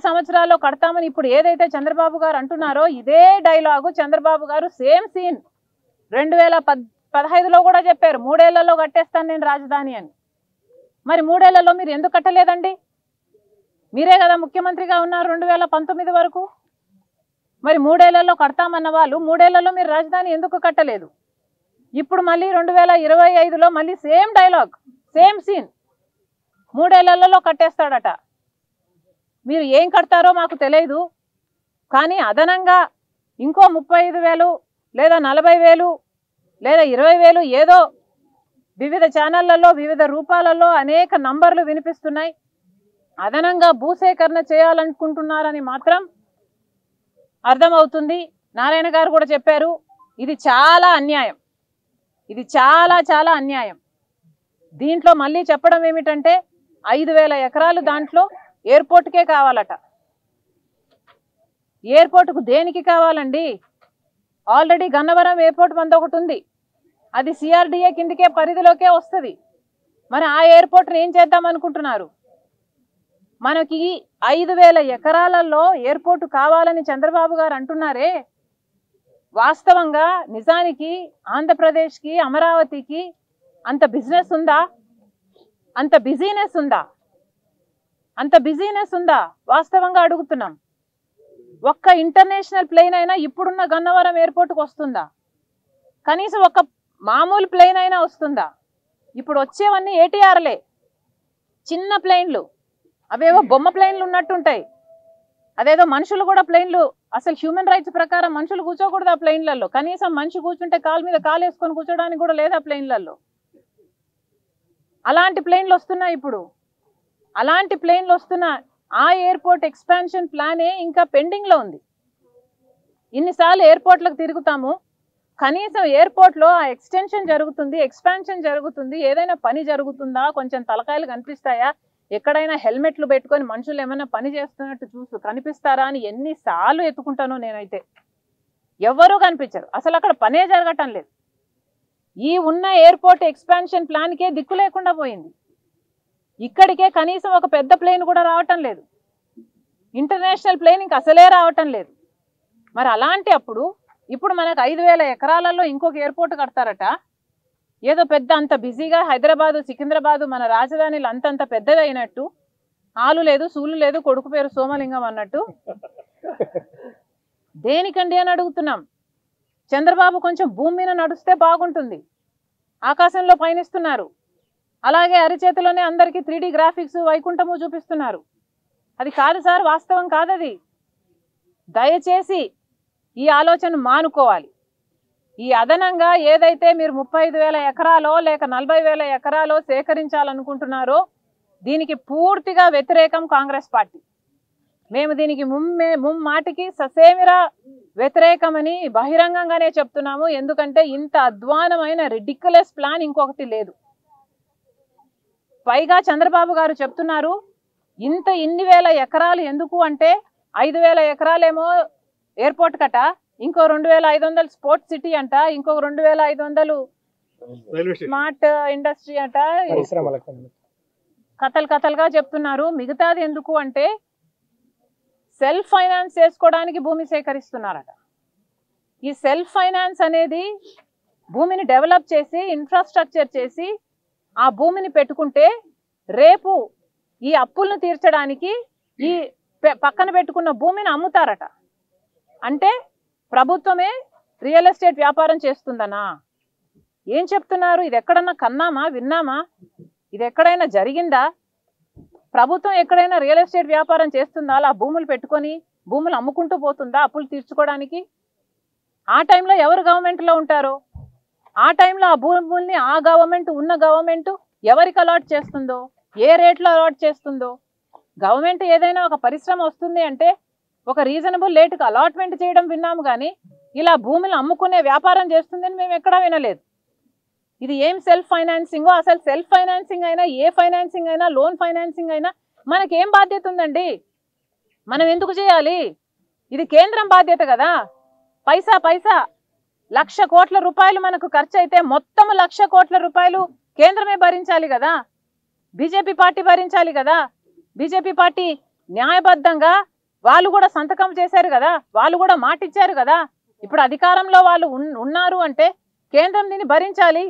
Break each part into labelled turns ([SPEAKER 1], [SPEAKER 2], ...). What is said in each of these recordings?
[SPEAKER 1] సంవత్సరాల్లో కడతామని ఇప్పుడు ఏదైతే చంద్రబాబు గారు అంటున్నారో ఇదే డైలాగు చంద్రబాబు గారు సేమ్ సీన్ 2015లో కూడా చెప్పారు, 3 ఏళ్లలో కట్టేస్తాను నేను రాజధాని అని. మరి 3 ఏళ్లలో మీరు ఎందుకు కట్టలేదండి? మీరే కదా ముఖ్యమంత్రిగా ఉన్నారు 2019 వరకు. మరి 3 ఏళ్లలో కడతామన్న వాళ్ళు 3 ఏళ్లలో మీరు రాజధాని ఎందుకు కట్టలేదు? ఇప్పుడు మళ్ళీ 2025లో మళ్ళీ సేమ్ డైలాగ్, సేమ్ సీన్, 3 ఏళ్లలో కట్టేస్తాడట. మీరు ఏం కడతారో మాకు తెలియదు, కానీ అదనంగా ఇంకో 35,000 లేదా 40,000 లేదా 20,000 ఏదో వివిధ ఛానళ్లలో వివిధ రూపాలలో అనేక నంబర్లు వినిపిస్తున్నాయి. అదనంగా భూసేకరణ చేయాలనుకుంటున్నారని మాత్రం అర్థమవుతుంది. నారాయణ గారు కూడా చెప్పారు, ఇది చాలా అన్యాయం, ఇది చాలా చాలా అన్యాయం. దీంట్లో మళ్ళీ చెప్పడం ఏమిటంటే 5,000 ఎకరాలు దాంట్లో ఎయిర్పోర్ట్కే కావాలట. ఎయిర్పోర్ట్కు దేనికి కావాలండి? ఆల్రెడీ గన్నవరం ఎయిర్పోర్ట్ మంది ఒకటి ఉంది, అది సిఆర్డిఏ కిందకే పరిధిలోకే వస్తుంది. మరి ఆ ఎయిర్పోర్ట్ని ఏం చేద్దాం అనుకుంటున్నారు? మనకి 5,000 ఎకరాలలో ఎయిర్పోర్ట్ కావాలని చంద్రబాబు గారు అంటున్నారే, వాస్తవంగా నిజానికి ఆంధ్రప్రదేశ్కి అమరావతికి అంత బిజినెస్ ఉందా? అంత బిజీనెస్ ఉందా? అంత బిజీనెస్ ఉందా? వాస్తవంగా అడుగుతున్నాం. ఒక్క ఇంటర్నేషనల్ ప్లేన్ అయినా ఇప్పుడున్న గన్నవరం ఎయిర్పోర్ట్కి వస్తుందా? కనీసం ఒక మామూలు ప్లేన్ అయినా వస్తుందా? ఇప్పుడు వచ్చేవన్నీ ఏటీఆర్లే, చిన్న ప్లేన్లు, అవేవో బొమ్మ ప్లేన్లు ఉన్నట్టుంటాయి. అదేదో మనుషులు కూడా ప్లేన్లు, అసలు హ్యూమన్ రైట్స్ ప్రకారం మనుషులు కూర్చోకూడదు ఆ ప్లేన్లలో. కనీసం మనిషి కూర్చుంటే కాలు మీద కాలు వేసుకొని కూర్చోడానికి కూడా లేదు ఆ ప్లేన్లలో. అలాంటి ప్లేన్లు వస్తున్నాయి ఇప్పుడు. అలాంటి ప్లేన్లు వస్తున్న ఆ ఎయిర్పోర్ట్ ఎక్స్పాన్షన్ ప్లానే ఇంకా పెండింగ్లో ఉంది. ఇన్నిసార్లు ఎయిర్పోర్ట్లకు తిరుగుతాము, కనీసం ఎయిర్పోర్ట్లో ఆ ఎక్స్టెన్షన్ జరుగుతుంది, ఎక్స్పాన్షన్ జరుగుతుంది, ఏదైనా పని జరుగుతుందా? కొంచెం తలకాయలు కనిపిస్తాయా? ఎక్కడైనా హెల్మెట్లు పెట్టుకొని మనుషులు ఏమైనా పని చేస్తున్నట్టు కనిపిస్తారా అని ఎన్నిసార్లు ఎత్తుకుంటానో నేనైతే. ఎవరూ కనిపించరు, అసలు అక్కడ పనే జరగటం లేదు. ఈ ఉన్న ఎయిర్పోర్ట్ ఎక్స్పాన్షన్ ప్లాన్కే దిక్కు లేకుండా పోయింది. ఇక్కడికే కనీసం ఒక పెద్ద ప్లేన్ కూడా రావటం లేదు, ఇంటర్నేషనల్ ప్లేన్ ఇంక అసలే రావటం లేదు. మరి అలాంటి అప్పుడు ఇప్పుడు మనకు 5,000 ఎకరాలలో ఇంకొక ఎయిర్పోర్ట్ కడతారట. ఏదో పెద్ద అంత బిజీగా హైదరాబాదు సికింద్రాబాదు మన రాజధానిలు అంతంత పెద్దవి అయినట్టు, ఆలు లేదు సూలు లేదు కొడుకు పేరు సోమలింగం అన్నట్టు. దేనికండి అని అడుగుతున్నాం. చంద్రబాబు కొంచెం భూమి మీద నడుస్తే బాగుంటుంది, ఆకాశంలో పయనిస్తున్నారు. అలాగే అరిచేతిలోనే అందరికీ 3D గ్రాఫిక్స్ వైకుంఠము చూపిస్తున్నారు. అది కాదు సార్, వాస్తవం కాదది. దయచేసి ఈ ఆలోచన మానుకోవాలి. ఈ అదనంగా ఏదైతే మీరు 35,000 ఎకరాలో లేక 40,000 ఎకరాలో సేకరించాలనుకుంటున్నారో దీనికి పూర్తిగా వ్యతిరేకం కాంగ్రెస్ పార్టీ. మేము దీనికి ముమ్మాటికి ససేమిరా వ్యతిరేకమని బహిరంగంగానే చెప్తున్నాము. ఎందుకంటే ఇంత అధ్వానమైన రిడిక్యులస్ ప్లాన్ ఇంకొకటి లేదు. పైగా చంద్రబాబు గారు చెప్తున్నారు ఇన్ని వేల ఎకరాలు ఎందుకు అంటే 5,000 ఎకరాలేమో ఎయిర్పోర్ట్ కట, ఇంకో 2,500 స్పోర్ట్స్ సిటీ అంట, ఇంకో 2,500 స్మార్ట్ ఇండస్ట్రీ అంట, కథలుగా చెప్తున్నారు. మిగతాది ఎందుకు అంటే సెల్ఫ్ ఫైనాన్స్ చేసుకోవడానికి భూమి సేకరిస్తున్నారట. ఈ సెల్ఫ్ ఫైనాన్స్ అనేది భూమిని డెవలప్ చేసి ఇన్ఫ్రాస్ట్రక్చర్ చేసి ఆ భూమిని పెట్టుకుంటే రేపు ఈ అప్పులను తీర్చడానికి ఈ పక్కన పెట్టుకున్న భూమిని అమ్ముతారట. అంటే ప్రభుత్వమే రియల్ ఎస్టేట్ వ్యాపారం చేస్తుందనా? ఏం చెప్తున్నారు? ఇది ఎక్కడన్నా కన్నామా, విన్నామా? ఇది ఎక్కడైనా జరిగిందా? ప్రభుత్వం ఎక్కడైనా రియల్ ఎస్టేట్ వ్యాపారం చేస్తుందా? అలా భూములు పెట్టుకొని భూములు అమ్ముకుంటూ పోతుందా అప్పులు తీర్చుకోవడానికి? ఆ టైంలో ఎవరు గవర్నమెంట్లో ఉంటారో ఆ టైంలో ఆ భూముల్ని ఆ గవర్నమెంట్ ఉన్న గవర్నమెంట్ ఎవరికి అలాట్ చేస్తుందో, ఏ రేట్లో అలాట్ చేస్తుందో, గవర్నమెంట్ ఏదైనా ఒక పరిశ్రమ వస్తుంది అంటే ఒక రీజనబుల్ రేటుకు అలాట్మెంట్ చేయడం విన్నాము, కానీ ఇలా భూములు అమ్ముకునే వ్యాపారం చేస్తుందని మేము ఎక్కడా వినలేదు. ఇది ఏం సెల్ఫ్ ఫైనాన్సింగో, అసలు సెల్ఫ్ ఫైనాన్సింగ్ అయినా ఏ ఫైనాన్సింగ్ అయినా లోన్ ఫైనాన్సింగ్ అయినా మనకేం బాధ్యత ఉందండి? మనం ఎందుకు చేయాలి? ఇది కేంద్రం బాధ్యత కదా. పైసా 1,00,000 కోట్ల రూపాయలు మనకు ఖర్చు అయితే మొత్తం 1,00,000 కోట్ల రూపాయలు కేంద్రమే భరించాలి కదా, బీజేపీ పార్టీ భరించాలి కదా. బీజేపీ పార్టీ న్యాయబద్ధంగా వాళ్ళు కూడా సంతకం చేశారు కదా, వాళ్ళు కూడా మాట ఇచ్చారు కదా. ఇప్పుడు అధికారంలో వాళ్ళు ఉన్నారు అంటే కేంద్రం దీన్ని భరించాలి.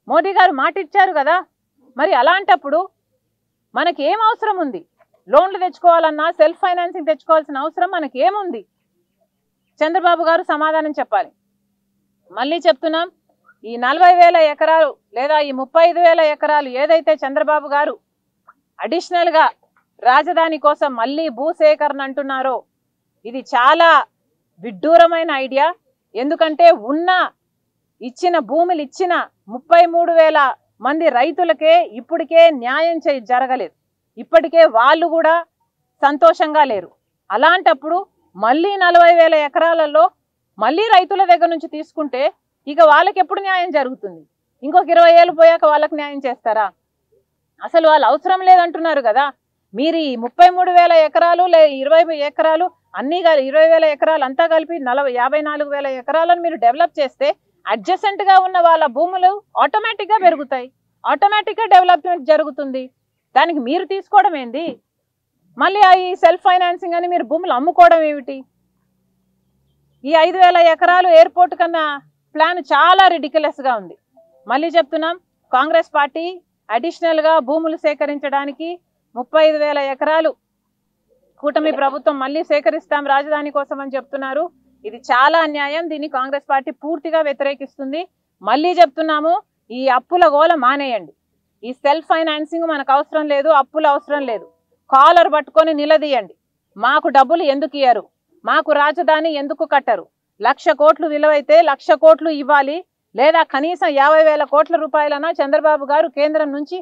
[SPEAKER 1] మోడీ గారు మాట ఇచ్చారు కదా. మరి అలాంటప్పుడు మనకి ఏం అవసరం ఉంది? లోన్లు తెచ్చుకోవాలన్నా సెల్ఫ్ ఫైనాన్సింగ్ తెచ్చుకోవాల్సిన అవసరం మనకి ఏముంది? చంద్రబాబు గారు సమాధానం చెప్పాలి. మళ్ళీ చెప్తున్నాం, ఈ 40,000 ఎకరాలు లేదా ఈ 35,000 ఎకరాలు ఏదైతే చంద్రబాబు గారు అడిషనల్గా రాజధాని కోసం మళ్ళీ భూసేకరణ అంటున్నారో ఇది చాలా విడ్డూరమైన ఐడియా. ఎందుకంటే ఇచ్చిన భూములు ఇచ్చిన 33,000 మంది రైతులకే ఇప్పటికే న్యాయం జరగలేదు. ఇప్పటికే వాళ్ళు కూడా సంతోషంగా లేరు. అలాంటప్పుడు మళ్ళీ 40,000 ఎకరాలలో మళ్ళీ రైతుల దగ్గర నుంచి తీసుకుంటే ఇక వాళ్ళకి ఎప్పుడు న్యాయం జరుగుతుంది? ఇంకొక 20 ఏళ్ళు పోయాక వాళ్ళకి న్యాయం చేస్తారా? అసలు వాళ్ళు అవసరం లేదంటున్నారు కదా. మీరు ఈ 33,000 ఎకరాలు 20 ఎకరాలు అన్నీ 20,000 ఎకరాలు అంతా కలిపి 54,000 ఎకరాలను మీరు డెవలప్ చేస్తే అడ్జసెంట్ గా ఉన్న వాళ్ళ భూములు ఆటోమేటిక్ గా పెరుగుతాయి, ఆటోమేటిక్ గా డెవలప్మెంట్ జరుగుతుంది. దానికి మీరు తీసుకోవడం ఏంది? మళ్ళీ ఈ సెల్ఫ్ ఫైనాన్సింగ్ అని మీరు భూములు అమ్ముకోవడం ఏమిటి? ఈ 5,000 ఎకరాలు ఎయిర్పోర్ట్ కన్నా ప్లాన్ చాలా రిడిక్యులస్ గా ఉంది. మళ్ళీ చెప్తున్నాం, కాంగ్రెస్ పార్టీ అడిషనల్ గా భూములు సేకరించడానికి 35,000 ఎకరాలు కూటమి ప్రభుత్వం మళ్ళీ సేకరిస్తాం రాజధాని కోసం అని చెప్తున్నారు. ఇది చాలా అన్యాయం. దీన్ని కాంగ్రెస్ పార్టీ పూర్తిగా వ్యతిరేకిస్తుంది. మళ్ళీ చెప్తున్నాము, ఈ అప్పుల గోల మానేయండి. ఈ సెల్ఫ్ ఫైనాన్సింగ్ మనకు అవసరం లేదు, అప్పులు అవసరం లేదు. కాలర్ పట్టుకొని నిలదీయండి. మాకు డబ్బులు ఎందుకు ఇయ్యరు? మాకు రాజధాని ఎందుకు కట్టరు? 1,00,000 కోట్లు విలువైతే 1,00,000 కోట్లు ఇవ్వాలి, లేదా కనీసం 50,000 కోట్ల రూపాయలన్నా చంద్రబాబు గారు కేంద్రం నుంచి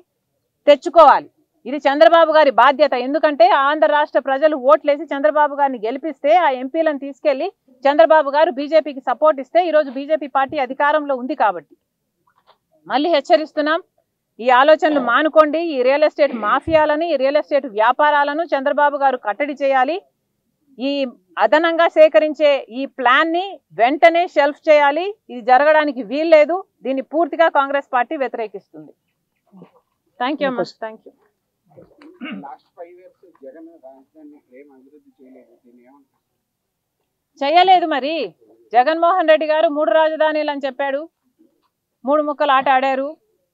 [SPEAKER 1] తెచ్చుకోవాలి. ఇది చంద్రబాబు గారి బాధ్యత. ఎందుకంటే ఆంధ్ర రాష్ట్ర ప్రజలు ఓట్లేసి చంద్రబాబు గారిని గెలిపిస్తే ఆ ఎంపీలను తీసుకెళ్లి చంద్రబాబు గారు బీజేపీకి సపోర్ట్ ఇస్తే ఈరోజు బీజేపీ పార్టీ అధికారంలో ఉంది. కాబట్టి మళ్ళీ హెచ్చరిస్తున్నాం, ఈ ఆలోచనలు మానుకోండి. ఈ రియల్ ఎస్టేట్ మాఫియాలని, ఈ రియల్ ఎస్టేట్ వ్యాపారాలను చంద్రబాబు గారు కట్టడి చేయాలి. ఈ అదనంగా సేకరించే ఈ ప్లాన్ ని వెంటనే షెల్ఫ్ చేయాలి. ఇది జరగడానికి వీల్లేదు. దీన్ని పూర్తిగా కాంగ్రెస్ పార్టీ వ్యతిరేకిస్తుంది. థ్యాంక్ యూ అమ్మా. Thank you. చేయలేదు. మరి జగన్మోహన్ రెడ్డి గారు 3 రాజధానులు అని చెప్పాడు. 3 ముక్కలు ఆట ఆడారు.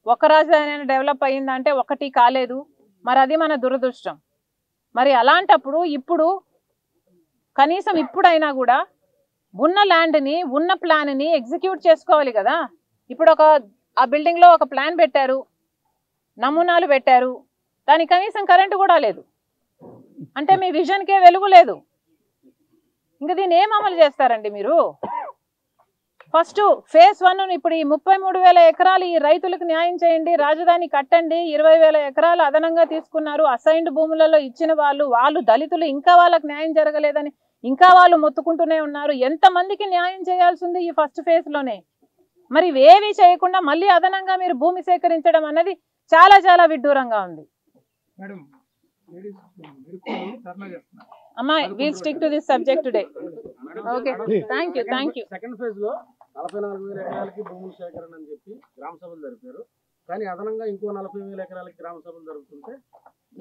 [SPEAKER 1] ఒక రాజధాని డెవలప్ అయ్యిందంటే 1 కాలేదు. మరి అది మన దురదృష్టం. మరి అలాంటప్పుడు ఇప్పుడు కనీసం ఇప్పుడైనా కూడా ఉన్న ల్యాండ్ని, ఉన్న ప్లాన్ని ఎగ్జిక్యూట్ చేసుకోవాలి కదా. ఇప్పుడు ఆ బిల్డింగ్లో ఒక ప్లాన్ పెట్టారు, నమూనాలు పెట్టారు, దానికి కనీసం కరెంటు కూడా లేదు. అంటే మీ విజన్కే వెలుగు లేదు. ఇంకా దీన్ని ఏం అమలు చేస్తారండి మీరు? ఫస్ట్ ఫేజ్ 1 ఇప్పుడు ఈ 33,000 ఎకరాలు ఈ రైతులకు న్యాయం చేయండి, రాజధాని కట్టండి. 20,000 ఎకరాలు అదనంగా తీసుకున్నారు, అసైన్డ్ భూములలో ఇచ్చిన వాళ్ళు దళితులు, ఇంకా వాళ్ళకి న్యాయం జరగలేదని ఇంకా వాళ్ళు మొత్తుకుంటూనే ఉన్నారు. ఎంతమందికి న్యాయం చేయాల్సింది ఈ ఫస్ట్ ఫేజ్ లోనే? మరి ఇవేవి చేయకుండా మళ్ళీ అదనంగా మీరు భూమి సేకరించడం అన్నది చాలా చాలా విడ్డూరంగా ఉంది. అమ్మా, we'll stick to this subject today. Okay, thank you.
[SPEAKER 2] Second phase లో 44,000 ఎకరాలకి భూముల సేకరణ అని చెప్పి గ్రామ సభలు జరిపారు. కానీ అదనంగా ఇంకో 40,000 ఎకరాలకి గ్రామ సభలు జరుగుతుంటే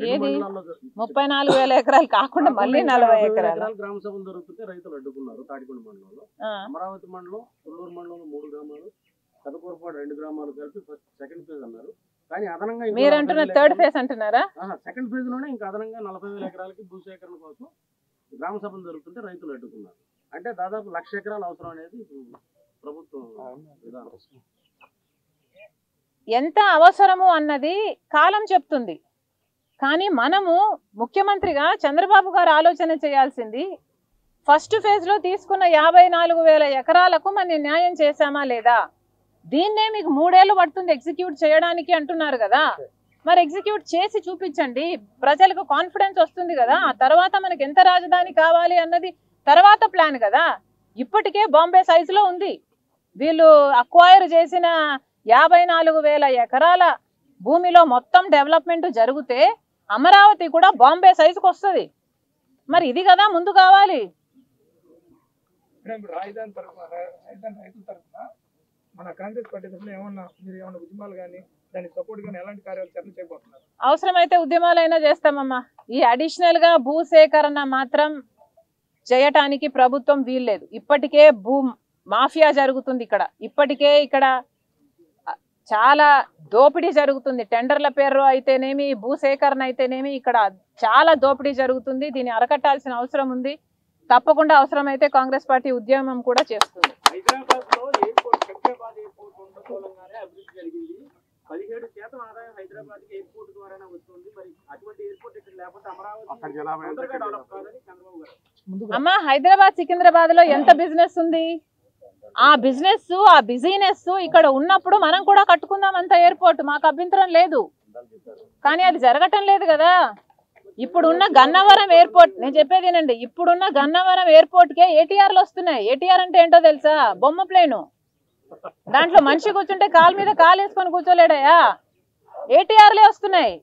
[SPEAKER 1] ఏది 34,000 ఎకరాలు కాకుండా మళ్ళీ 40 ఎకరాలు
[SPEAKER 2] గ్రామ సభలు జరుగుతుంటే రైతులు అడ్డుకున్నారు. తాడికొండ మండలంలో, అమరావతి మండలం, తుళ్ళూరు మండలంలో 3 గ్రామాలు, పెదకూరపాడు 2 గ్రామాలు కలిపి ఫస్ట్ సెకండ్ ఫేజ్ అన్నారు. కానీ అదనంగా
[SPEAKER 1] మీరు అంటున్న థర్డ్ ఫేజ్ అంటున్నారా?
[SPEAKER 2] సెకండ్ ఫేజ్ లోనే ఇంకా అదనంగా 40,000 ఎకరాలకి భూసేకరణ కోసం గ్రామ సభలు జరుగుతుంటే రైతులు అడ్డుకున్నారు. అంటే దాదాపు 1,00,000 ఎకరాలు అవసరం అనేది ప్రభుత్వం విధానం.
[SPEAKER 1] ఎంత అవసరము అన్నది కాలం చెప్తుంది. కానీ మనము ముఖ్యమంత్రిగా చంద్రబాబు గారు ఆలోచన చేయాల్సింది, ఫస్ట్ ఫేజ్ లో తీసుకున్న 54,000 ఎకరాలకు మనం న్యాయం చేశామా లేదా? దీన్నే మీకు 3 ఏళ్ళు పడుతుంది ఎగ్జిక్యూట్ చేయడానికి అంటున్నారు కదా. మరి ఎగ్జిక్యూట్ చేసి చూపించండి, ప్రజలకు కాన్ఫిడెన్స్ వస్తుంది కదా. ఆ తర్వాత మనకి ఎంత రాజధాని కావాలి అన్నది తర్వాత ప్లాన్ కదా. ఇప్పటికే బాంబే సైజులో ఉంది. వీళ్ళు అక్వైర్ చేసిన 54,000 ఎకరాల భూమిలో మొత్తం డెవలప్మెంట్ జరిగితే అమరావతి కూడా బాంబే సైజుకి వస్తుంది. మరి ఇది కదా ముందు కావాలి.
[SPEAKER 3] రాజధాని రైతుల తరఫున మన కాంగ్రెస్ పార్టీ తరఫున ఏమన్నా మీరు ఏమన్నా ఉద్యమాలు కానీ దానికి సపోర్ట్ కానీ ఎలాంటి కార్యాచరణ చేయబోతున్నారు?
[SPEAKER 1] అవసరమైతే ఉద్యమాలైనా చేస్తామమ్మా. ఈ అడిషనల్ గా భూసేకరణ మాత్రం చేయటానికి ప్రభుత్వం వీల్లేదు. ఇప్పటికే భూ మాఫియా జరుగుతుంది ఇక్కడ. ఇప్పటికే ఇక్కడ చాలా దోపిడీ జరుగుతుంది. టెండర్ల పేరు అయితేనేమి, భూసేకరణ అయితేనేమి, ఇక్కడ చాలా దోపిడీ జరుగుతుంది. దీన్ని అరకట్టాల్సిన అవసరం ఉంది. తప్పకుండా అవసరమైతే కాంగ్రెస్ పార్టీ ఉద్యమం కూడా చేస్తుంది.
[SPEAKER 2] హైదరాబాద్ లో ఎయిర్పోర్ట్, శంషాబాద్ ఎయిర్పోర్ట్ ఉండటంగానే అభివృద్ధి జరిగింది. 17% ఆదాయం హైదరాబాద్ కి ఎయిర్పోర్ట్ ద్వారానే వస్తుంది. మరి అటువంటి ఎయిర్పోర్ట్ ఇక్కడ లేకపోతే అమరావతి డెవలప్ కాదని చంద్రబాబు గారు.
[SPEAKER 1] అమ్మా, హైదరాబాద్ సికింద్రాబాద్ లో ఎంత బిజినెస్ ఉంది? ఆ బిజినెస్, ఆ బిజినెస్ ఇక్కడ ఉన్నప్పుడు మనం కూడా కట్టుకుందాం అంత ఎయిర్పోర్ట్, మాకు అభ్యంతరం లేదు. కానీ అది జరగటం లేదు కదా. ఇప్పుడున్న గన్నవరం ఎయిర్పోర్ట్, నేను చెప్పేదేనండి, ఇప్పుడున్న గన్నవరం ఎయిర్పోర్ట్కే ఏటీఆర్లు వస్తున్నాయి. ఏటీఆర్ అంటే ఏంటో తెలుసా? బొమ్మ ప్లేను. దాంట్లో మనిషి కూర్చుంటే కాలు మీద కాలు వేసుకొని కూర్చోలేడయా. ఏటీఆర్లే వస్తున్నాయి.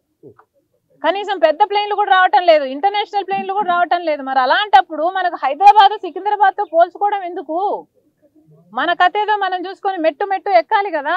[SPEAKER 1] కనీసం పెద్ద ప్లేన్లు కూడా రావటం లేదు, ఇంటర్నేషనల్ ప్లేన్లు కూడా రావటం లేదు. మరి అలాంటప్పుడు మనకు హైదరాబాద్ సికింద్రాబాద్తో పోల్చుకోవడం ఎందుకు? మన కథ ఏదో మనం చూసుకొని మెట్టు మెట్టు ఎక్కాలి కదా.